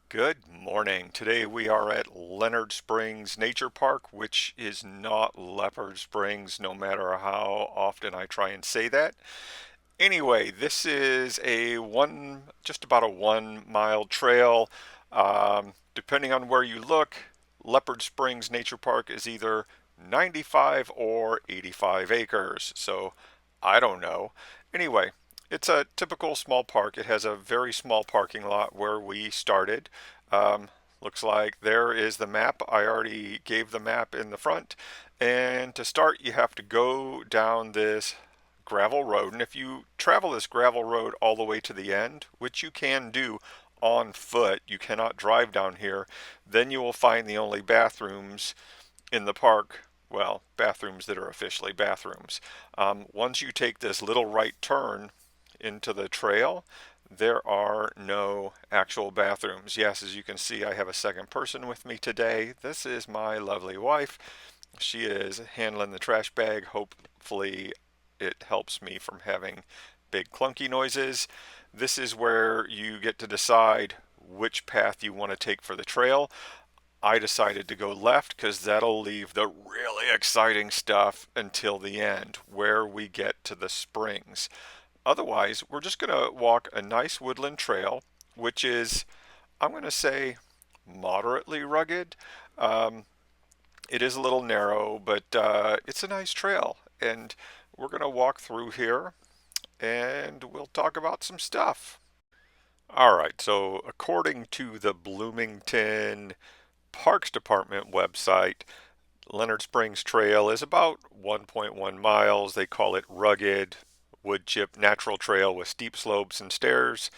Good morning. Today we are at Leonard Springs Nature Park, which is not Leopard Springs, no matter how often I try and say that. Anyway, this is just about a 1 mile trail. Depending on where you look, Leopard Springs Nature Park is either 95 or 85 acres. So I don't know. Anyway, it's a typical small park. It has a very small parking lot where we started. Um, Looks like there is the map. I already gave the map in the front. And to start, you have to go down this gravel road. And if you travel this gravel road all the way to the end, which you can do on foot, you cannot drive down here, then you will find the only bathrooms in the park. Well, bathrooms that are officially bathrooms. Once you take this little right turn into the trail, there are no actual bathrooms. Yes, as you can see, I have a second person with me today. This is my lovely wife. She is handling the trash bag. Hopefully, it helps me from having big clunky noises. This is where you get to decide which path you want to take for the trail. I decided to go left because that'll leave the really exciting stuff until the end, where we get to the springs. Otherwise, we're just going to walk a nice woodland trail, which is, I'm going to say, moderately rugged. Um, it is a little narrow, but it's a nice trail. And we're going to walk through here and we'll talk about some stuff. All right, so according to the Bloomington Parks Department website, Leonard Springs Trail is about 1.1 miles. They call it rugged, wood chip natural trail with steep slopes and stairs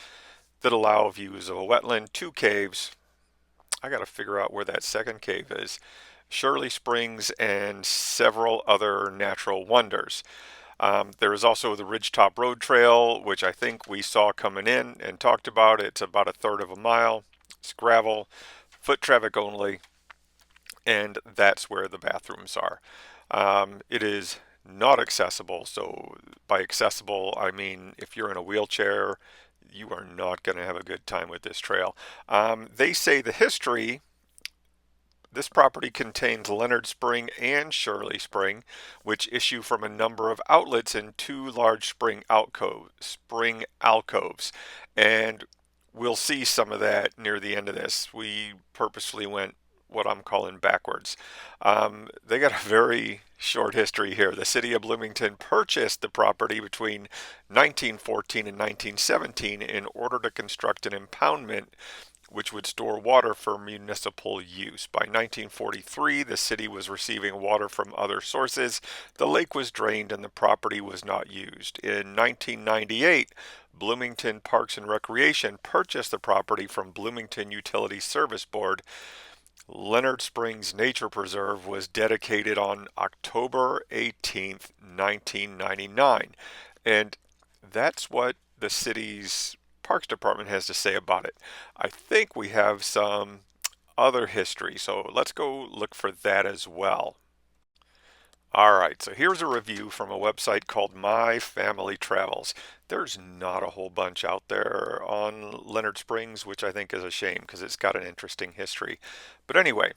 that allow views of a wetland, two caves. I got to figure out where that second cave is. Shirley Springs and several other natural wonders. There is also the Ridgetop Road Trail, which I think we saw coming in and talked about. It's about a third of a mile. It's gravel, foot traffic only, and that's where the bathrooms are. It is not accessible. So by accessible, I mean if you're in a wheelchair, you are not going to have a good time with this trail. They say the history. This property contains Leonard Spring and Shirley Spring, which issue from a number of outlets in two large spring alcoves. And we'll see some of that near the end of this. We purposely went what I'm calling backwards. They got a very short history here. The city of Bloomington purchased the property between 1914 and 1917 in order to construct an impoundment which would store water for municipal use. By 1943, the city was receiving water from other sources. The lake was drained and the property was not used. In 1998, Bloomington Parks and Recreation purchased the property from Bloomington Utility Service Board. Leonard Springs Nature Preserve was dedicated on October 18th, 1999. And that's what the city's Parks Department has to say about it. I think we have some other history, so let's go look for that as well. All right, so here's a review from a website called My Family Travels. There's not a whole bunch out there on Leonard Springs, which I think is a shame because it's got an interesting history. But anyway,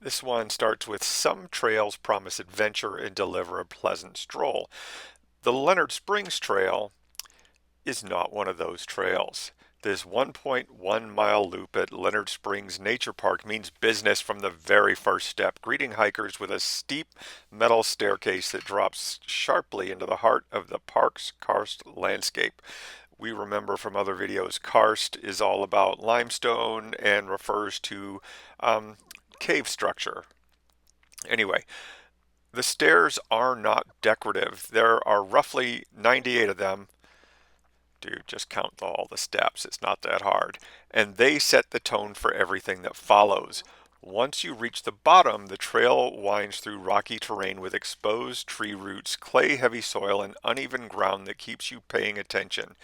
this one starts with some trails promise adventure and deliver a pleasant stroll. The Leonard Springs Trail is not one of those trails. This 1.1 mile loop at Leonard Springs Nature Park means business from the very first step, greeting hikers with a steep metal staircase that drops sharply into the heart of the park's karst landscape. We remember from other videos, karst is all about limestone and refers to cave structure. Anyway, the stairs are not decorative. There are roughly 98 of them. Dude, just count all the steps. It's not that hard. And they set the tone for everything that follows. Once you reach the bottom, the trail winds through rocky terrain with exposed tree roots, clay-heavy soil, and uneven ground that keeps you paying attention.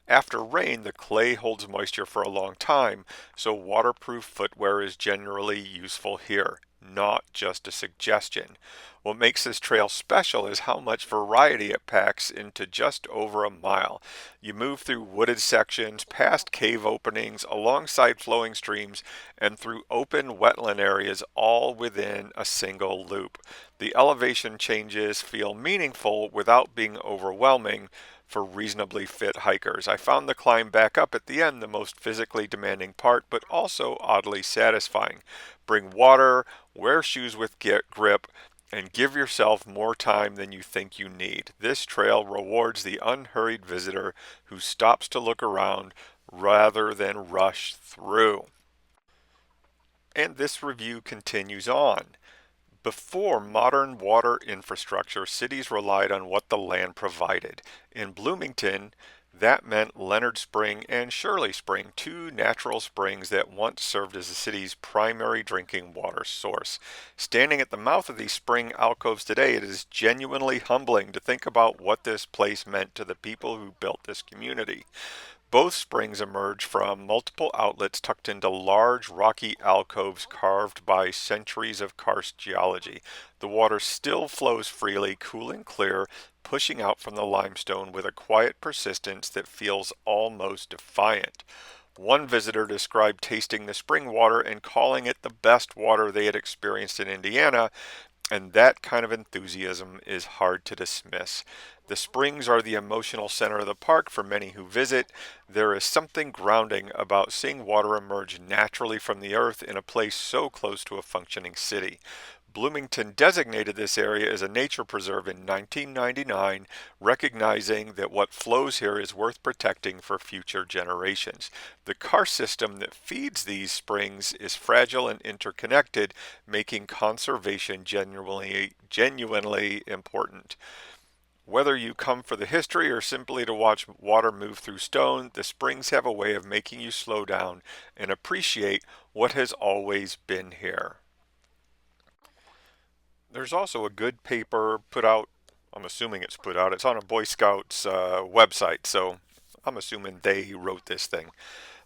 After rain, the clay holds moisture for a long time, so waterproof footwear is generally useful here. not just a suggestion. What makes this trail special is how much variety it packs into just over a mile. You move through wooded sections, past cave openings, alongside flowing streams, and through open wetland areas, all within a single loop. The elevation changes feel meaningful without being overwhelming for reasonably fit hikers. I found the climb back up at the end the most physically demanding part, but also oddly satisfying. Bring water, wear shoes with grip, and give yourself more time than you think you need. This trail rewards the unhurried visitor who stops to look around rather than rush through. And this review continues on. Before modern water infrastructure, cities relied on what the land provided. In Bloomington, that meant Leonard Spring and Shirley Spring, two natural springs that once served as the city's primary drinking water source. Standing at the mouth of these spring alcoves today, it is genuinely humbling to think about what this place meant to the people who built this community. Both springs emerge from multiple outlets tucked into large rocky alcoves carved by centuries of karst geology. The water still flows freely, cool and clear, pushing out from the limestone with a quiet persistence that feels almost defiant. One visitor described tasting the spring water and calling it the best water they had experienced in Indiana, and that kind of enthusiasm is hard to dismiss. The springs are the emotional center of the park for many who visit. There is something grounding about seeing water emerge naturally from the earth in a place so close to a functioning city. Bloomington designated this area as a nature preserve in 1999, recognizing that what flows here is worth protecting for future generations. The karst system that feeds these springs is fragile and interconnected, making conservation genuinely important. Whether you come for the history or simply to watch water move through stone, the springs have a way of making you slow down and appreciate what has always been here. There's also a good paper put out. I'm assuming it's put out. It's on a Boy Scouts website, so I'm assuming they wrote this thing.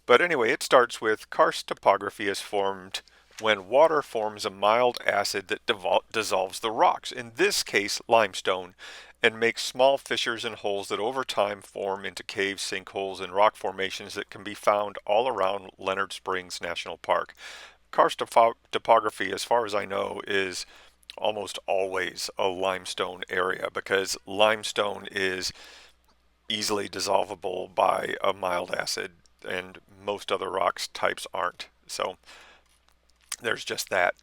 But anyway, it starts with karst topography is formed when water forms a mild acid that dissolves the rocks, in this case limestone, and makes small fissures and holes that over time form into caves, sinkholes, and rock formations that can be found all around Leonard Springs National Park. Karst topography, as far as I know, is almost always a limestone area because limestone is easily dissolvable by a mild acid and most other rocks types aren't. So there's just that.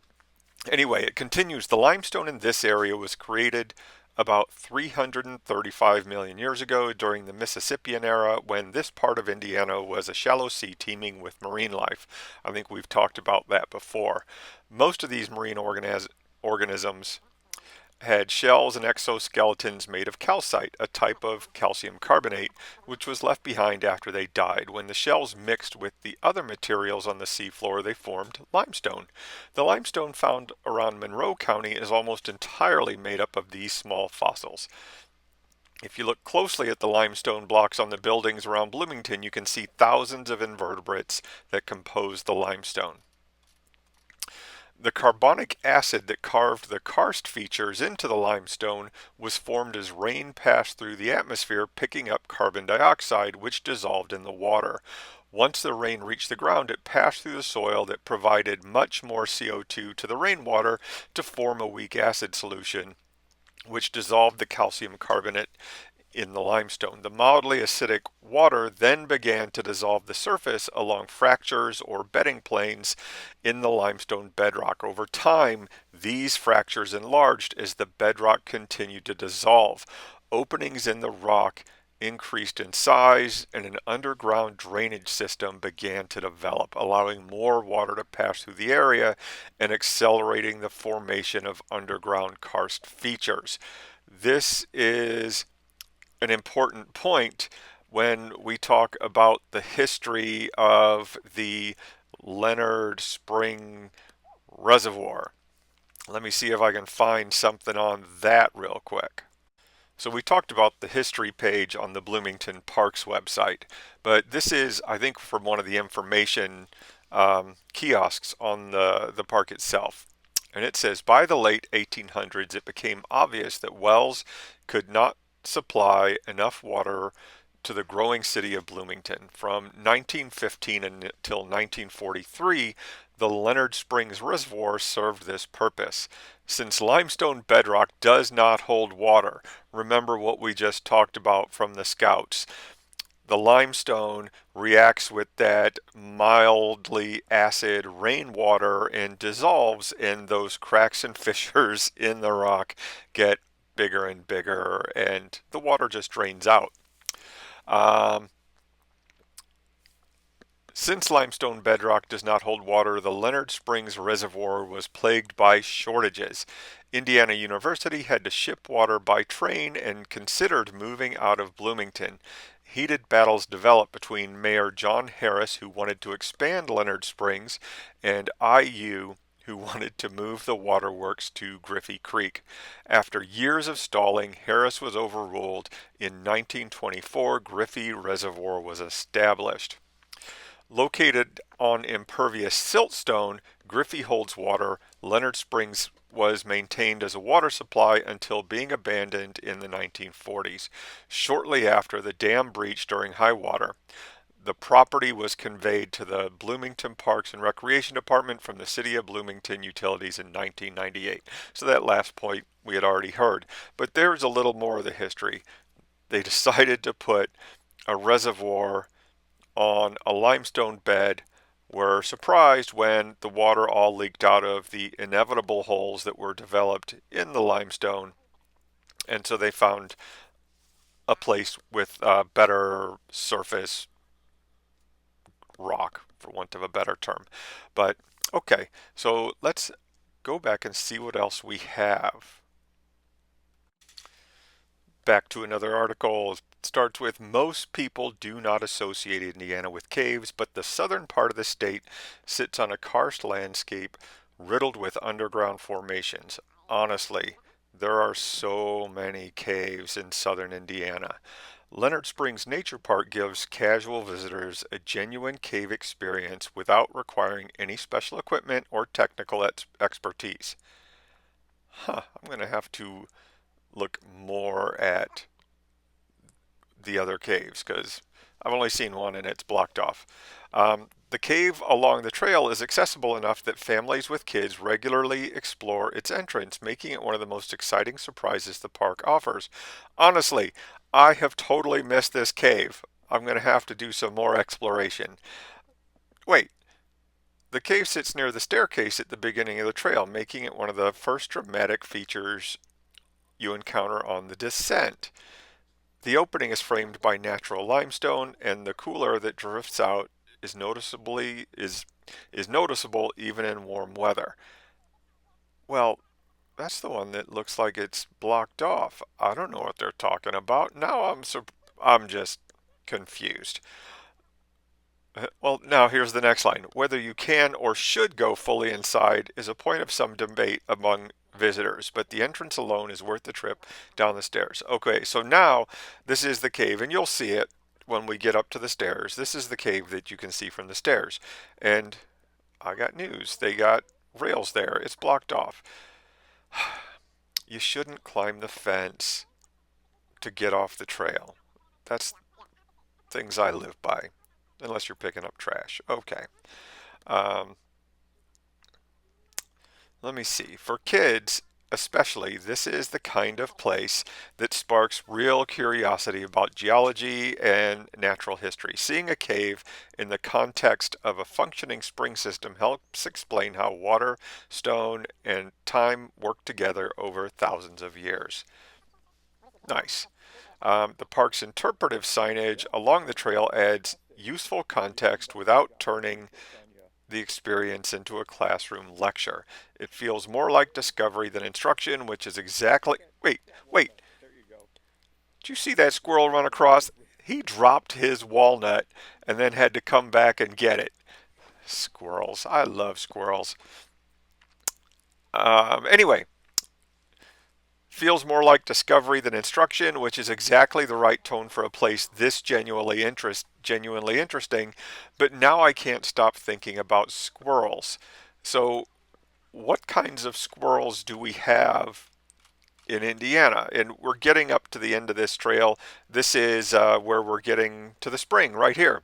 Anyway, it continues. The limestone in this area was created about 335 million years ago during the Mississippian era when this part of Indiana was a shallow sea teeming with marine life. I think we've talked about that before. Most of these marine organisms had shells and exoskeletons made of calcite, a type of calcium carbonate, which was left behind after they died. When the shells mixed with the other materials on the seafloor, they formed limestone. The limestone found around Monroe County is almost entirely made up of these small fossils. If you look closely at the limestone blocks on the buildings around Bloomington, you can see thousands of invertebrates that compose the limestone. The carbonic acid that carved the karst features into the limestone was formed as rain passed through the atmosphere, picking up carbon dioxide, which dissolved in the water. Once the rain reached the ground, it passed through the soil that provided much more CO2 to the rainwater to form a weak acid solution, which dissolved the calcium carbonate in the limestone. The mildly acidic water then began to dissolve the surface along fractures or bedding planes in the limestone bedrock. Over time, these fractures enlarged as the bedrock continued to dissolve. Openings in the rock increased in size and an underground drainage system began to develop, allowing more water to pass through the area and accelerating the formation of underground karst features. This is an important point when we talk about the history of the Leonard Spring Reservoir. Let me see if I can find something on that real quick. So we talked about the history page on the Bloomington Parks website, but this is, I think, from one of the information kiosks on the park itself. And it says, by the late 1800s, it became obvious that wells could not supply enough water to the growing city of Bloomington. From 1915 until 1943, the Leonard Springs Reservoir served this purpose. Since limestone bedrock does not hold water, remember what we just talked about from the Scouts. The limestone reacts with that mildly acid rainwater and dissolves, and those cracks and fissures in the rock get bigger and bigger, and the water just drains out. Um, since limestone bedrock does not hold water, the Leonard Springs Reservoir was plagued by shortages. Indiana University had to ship water by train and considered moving out of Bloomington. Heated battles developed between Mayor John Harris, who wanted to expand Leonard Springs, and IU, who wanted to move the waterworks to Griffey Creek. After years of stalling, Harris was overruled. In 1924, Griffey Reservoir was established. Located on impervious siltstone, Griffey holds water. Leonard Springs was maintained as a water supply until being abandoned in the 1940s. Shortly after, the dam breached during high water. The property was conveyed to the Bloomington Parks and Recreation Department from the City of Bloomington Utilities in 1998. So that last point we had already heard. But there's a little more of the history. They decided to put a reservoir on a limestone bed, were surprised when the water all leaked out of the inevitable holes that were developed in the limestone. And so they found a place with better surface rock, for want of a better term. But okay, so let's go back and see what else we have. Back to another article. It starts with, most people do not associate Indiana with caves, but the southern part of the state sits on a karst landscape riddled with underground formations. Honestly, there are so many caves in southern Indiana. Leonard Springs Nature Park gives casual visitors a genuine cave experience without requiring any special equipment or technical expertise. I'm going to have to look more at the other caves because I've only seen one and it's blocked off. The cave along the trail is accessible enough that families with kids regularly explore its entrance, making it one of the most exciting surprises the park offers. Honestly, I have totally missed this cave. I'm going to have to do some more exploration. Wait, the cave sits near the staircase at the beginning of the trail, making it one of the first dramatic features you encounter on the descent. The opening is framed by natural limestone, and the cooler that drifts out is noticeable even in warm weather. Well, that's the one that looks like it's blocked off. I don't know what they're talking about. Now I'm just confused. Well, now here's the next line. Whether you can or should go fully inside is a point of some debate among visitors, but the entrance alone is worth the trip down the stairs. Okay, so now this is the cave, and you'll see it when we get up to the stairs. This is the cave that you can see from the stairs. And I got news. They got rails there. It's blocked off. You shouldn't climb the fence to get off the trail. That's things I live by, unless you're picking up trash. Okay. Um, Let me see. For kids, especially, this is the kind of place that sparks real curiosity about geology and natural history. Seeing a cave in the context of a functioning spring system helps explain how water, stone, and time work together over thousands of years. Nice. The park's interpretive signage along the trail adds useful context without turning the experience into a classroom lecture. It feels more like discovery than instruction, which is exactly. Wait. Did you see that squirrel run across? He dropped his walnut and then had to come back and get it. Squirrels. I love squirrels. Anyway, feels more like discovery than instruction, which is exactly the right tone for a place this genuinely interesting. But now I can't stop thinking about squirrels. So what kinds of squirrels do we have in Indiana? And we're getting up to the end of this trail. This is where we're getting to the spring right here.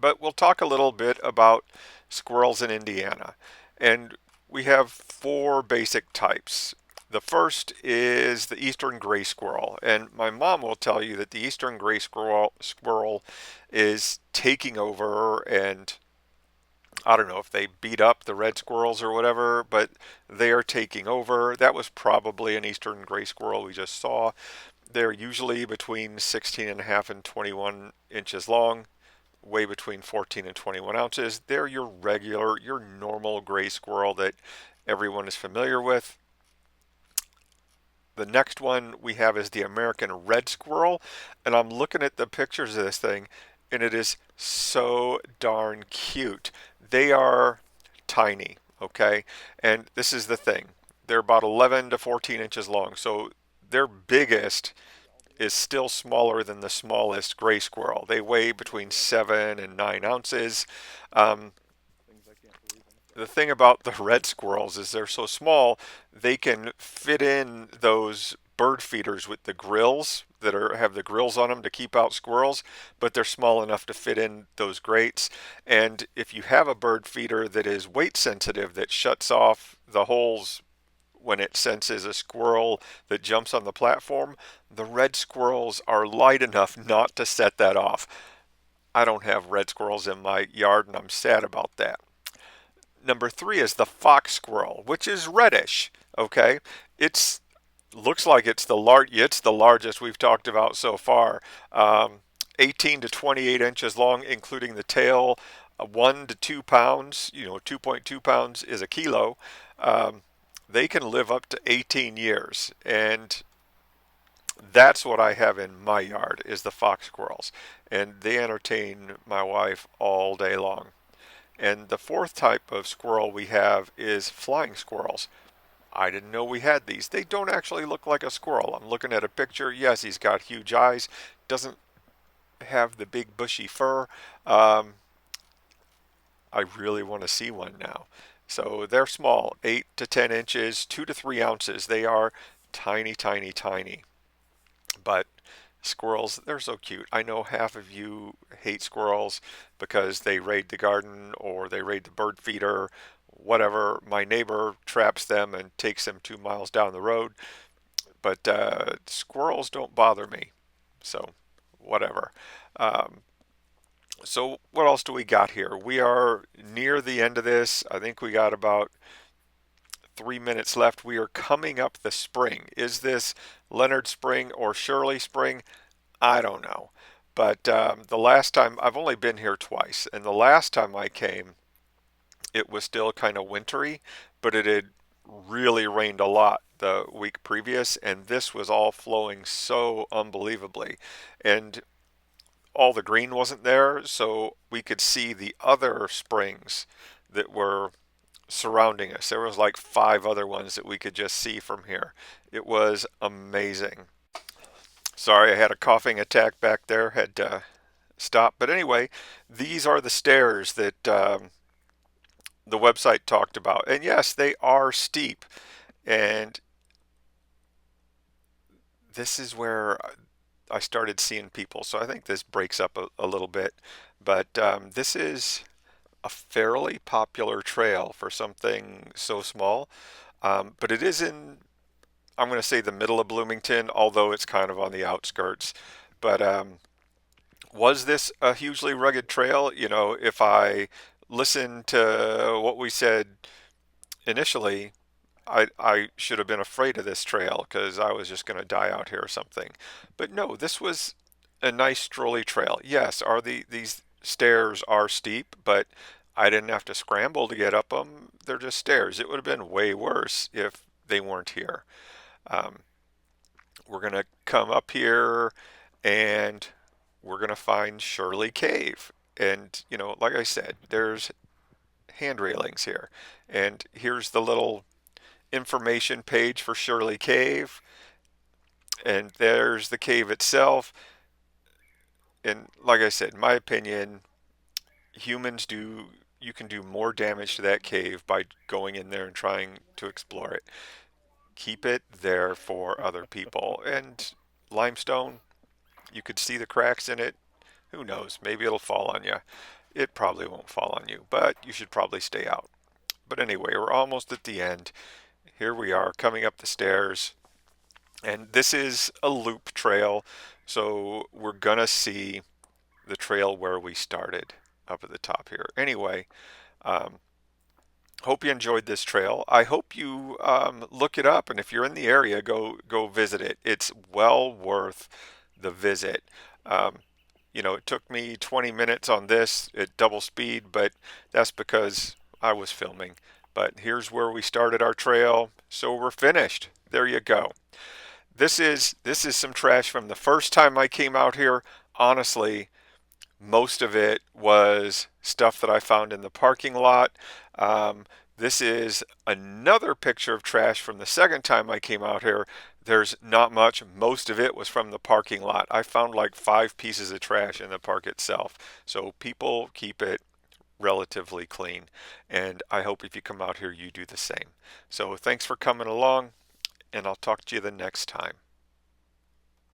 But we'll talk a little bit about squirrels in Indiana. And we have four basic types. The first is the eastern gray squirrel. And my mom will tell you that the eastern gray squirrel is taking over, and I don't know if they beat up the red squirrels or whatever, but they are taking over. That was probably an eastern gray squirrel we just saw. They're usually between 16 and a half and 21 inches long, weigh between 14 and 21 ounces. They're your regular, your normal gray squirrel that everyone is familiar with. The next one we have is the American red squirrel, and I'm looking at the pictures of this thing, and it is so darn cute. They are tiny, okay? And this is the thing. They're about 11 to 14 inches long, so their biggest is still smaller than the smallest gray squirrel. They weigh between 7 and 9 ounces. Um, the thing about the red squirrels is they're so small, they can fit in those bird feeders with the grills that are have the grills on them to keep out squirrels, but they're small enough to fit in those grates. And if you have a bird feeder that is weight sensitive, that shuts off the holes when it senses a squirrel that jumps on the platform, the red squirrels are light enough not to set that off. I don't have red squirrels in my yard, and I'm sad about that. Number three is the fox squirrel, which is reddish. Okay, it's looks like it's the largest we've talked about so far. 18 to 28 inches long, including the tail. 1 to 2 pounds. 2.2 pounds is a kilo. Um, they can live up to 18 years, and that's what I have in my yard is the fox squirrels, and they entertain my wife all day long. And the fourth type of squirrel we have is flying squirrels. I didn't know we had these. They don't actually look like a squirrel. I'm looking at a picture. Yes, he's got huge eyes. Doesn't have the big bushy fur. Um, I really want to see one now. So they're small, 8 to 10 inches, 2 to 3 ounces. They are tiny, tiny, tiny. But squirrels, they're so cute. I know half of you hate squirrels because they raid the garden or they raid the bird feeder, whatever. My neighbor traps them and takes them 2 miles down the road. But squirrels don't bother me. So, whatever. Um, so, what else do we got here? We are near the end of this. I think we got about 3 minutes left. We are coming up the spring. Is this Leonard Spring or Shirley Spring? I don't know. But the last time, I've only been here twice, and the last time I came, it was still kind of wintry, but it had really rained a lot the week previous, and this was all flowing so unbelievably. And all the green wasn't there, so we could see the other springs that were surrounding us. There was like five other ones that we could just see from here. It was amazing. Sorry, I had a coughing attack back there, had to stop. But anyway, these are the stairs that the website talked about. And yes, they are steep. And this is where I started seeing people. So I think this breaks up a little bit. But this is a fairly popular trail for something so small. But it is in, I'm going to say, the middle of Bloomington, although it's kind of on the outskirts. But was this a hugely rugged trail? If I listened to what we said initially, I should have been afraid of this trail because I was just going to die out here or something. But no, this was a nice strolly trail. Yes, these stairs are steep, but I didn't have to scramble to get up them. They're just stairs. It would have been way worse if they weren't here. Um, we're going to come up here and we're going to find Shirley Cave. And, like I said, there's hand railings here. And here's the little information page for Shirley Cave. And there's the cave itself. And like I said, in my opinion, humans do you can do more damage to that cave by going in there and trying to explore it. Keep it there for other people. And limestone, you could see the cracks in it. Who knows? Maybe it'll fall on you. It probably won't fall on you, but you should probably stay out. But anyway, we're almost at the end. Here we are coming up the stairs, and this is a loop trail, so we're gonna see the trail where we started up at the top here. Anyway, um, hope you enjoyed this trail. I hope you look it up, and if you're in the area, go visit it. It's well worth the visit. Um, it took me 20 minutes on this at double speed, but that's because I was filming. But here's where we started our trail, so we're finished. There you go. This is some trash from the first time I came out here. Honestly, most of it was stuff that I found in the parking lot. Um, this is another picture of trash from the second time I came out here. There's not much. Most of it was from the parking lot. I found like 5 pieces of trash in the park itself. So people keep it relatively clean. And I hope if you come out here, you do the same. So thanks for coming along, and I'll talk to you the next time.